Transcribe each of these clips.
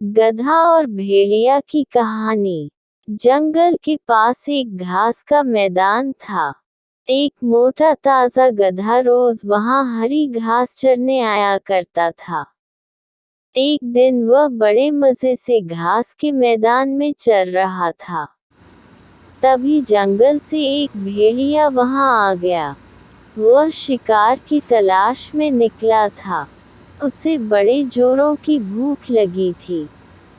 गधा और भेड़िया की कहानी। जंगल के पास एक घास का मैदान था। एक मोटा ताजा गधा रोज वहां हरी घास चरने आया करता था। एक दिन वह बड़े मजे से घास के मैदान में चर रहा था। तभी जंगल से एक भेड़िया वहां आ गया। वह शिकार की तलाश में निकला था। उसे बड़े जोरों की भूख लगी थी।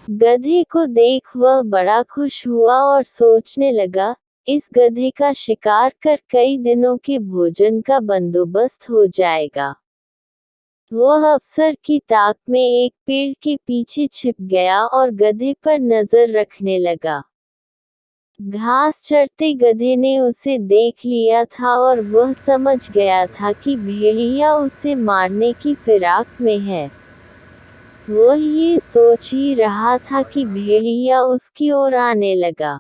गधे को देख वह बड़ा खुश हुआ और सोचने लगा, इस गधे का शिकार कर कई दिनों के भोजन का बंदोबस्त हो जाएगा। वह अवसर की ताक में एक पेड़ के पीछे छिप गया और गधे पर नजर रखने लगा। घास चरते गधे ने उसे देख लिया था और वह समझ गया था कि भेड़िया उसे मारने की फिराक में है। वह ये सोच ही रहा था कि भेड़िया उसकी ओर आने लगा।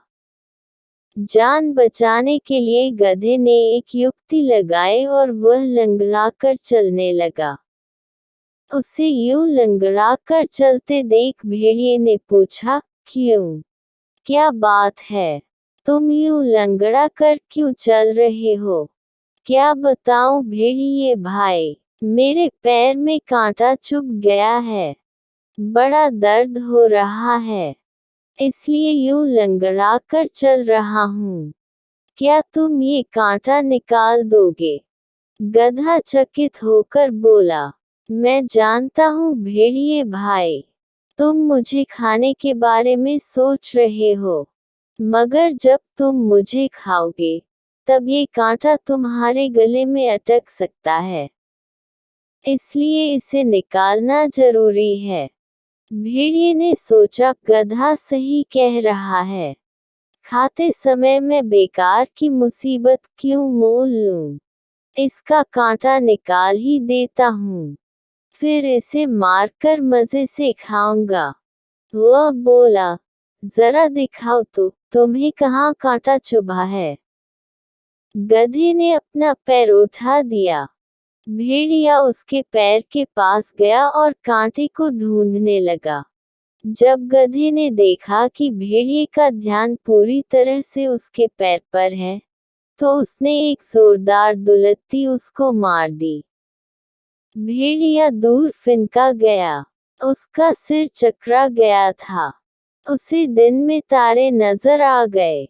जान बचाने के लिए गधे ने एक युक्ति लगाई और वह लंगड़ाकर चलने लगा। उसे यूं लंगड़ाकर चलते देख भेड़िए ने पूछा, क्यों? क्या बात है? तुम यूं लंगड़ा कर क्यों चल रहे हो? क्या बताऊं भेड़िए भाई, मेरे पैर में कांटा चुभ गया है। बड़ा दर्द हो रहा है, इसलिए यूं लंगड़ा कर चल रहा हूँ। क्या तुम ये कांटा निकाल दोगे? गधा चकित होकर बोला, मैं जानता हूँ भेड़िए भाई, तुम मुझे खाने के बारे में सोच रहे हो, मगर जब तुम मुझे खाओगे तब ये कांटा तुम्हारे गले में अटक सकता है, इसलिए इसे निकालना जरूरी है। भेड़िए ने सोचा, गधा सही कह रहा है। खाते समय मैं बेकार की मुसीबत क्यों मोल लूं? इसका कांटा निकाल ही देता हूँ, फिर इसे मारकर मजे से खाऊंगा। वह बोला, जरा दिखाओ तो, तुम्हें कहाँ कांटा चुभा है? गधे ने अपना पैर उठा दिया। भेड़िया उसके पैर के पास गया और कांटे को ढूंढने लगा। जब गधे ने देखा कि भेड़िए का ध्यान पूरी तरह से उसके पैर पर है, तो उसने एक जोरदार दुलत्ती उसको मार दी। भेड़िया दूर फिनका गया। उसका सिर चकरा गया था। उसे दिन में तारे नजर आ गए।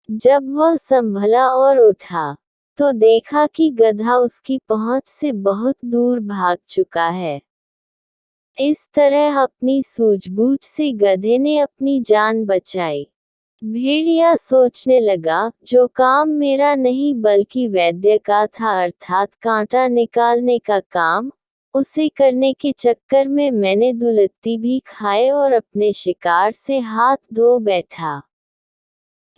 जब वह संभला और उठा, तो देखा कि गधा उसकी पहुंच से बहुत दूर भाग चुका है। इस तरह अपनी सूझबूझ से गधे ने अपनी जान बचाई। भेड़िया सोचने लगा, जो काम मेरा नहीं बल्कि वैद्य का था, अर्थात कांटा निकालने का काम, उसे करने के चक्कर में मैंने दुलत्ती भी खाए और अपने शिकार से हाथ धो बैठा।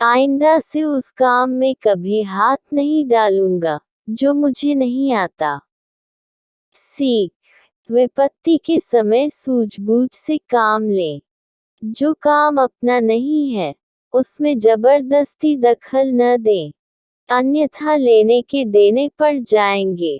आइंदा से उस काम में कभी हाथ नहीं डालूंगा जो मुझे नहीं आता। सीख: विपत्ति के समय सूझबूझ से काम लें। जो काम अपना नहीं है, उसमें जबरदस्ती दखल न दें, अन्यथा लेने के देने पड़ जाएंगे।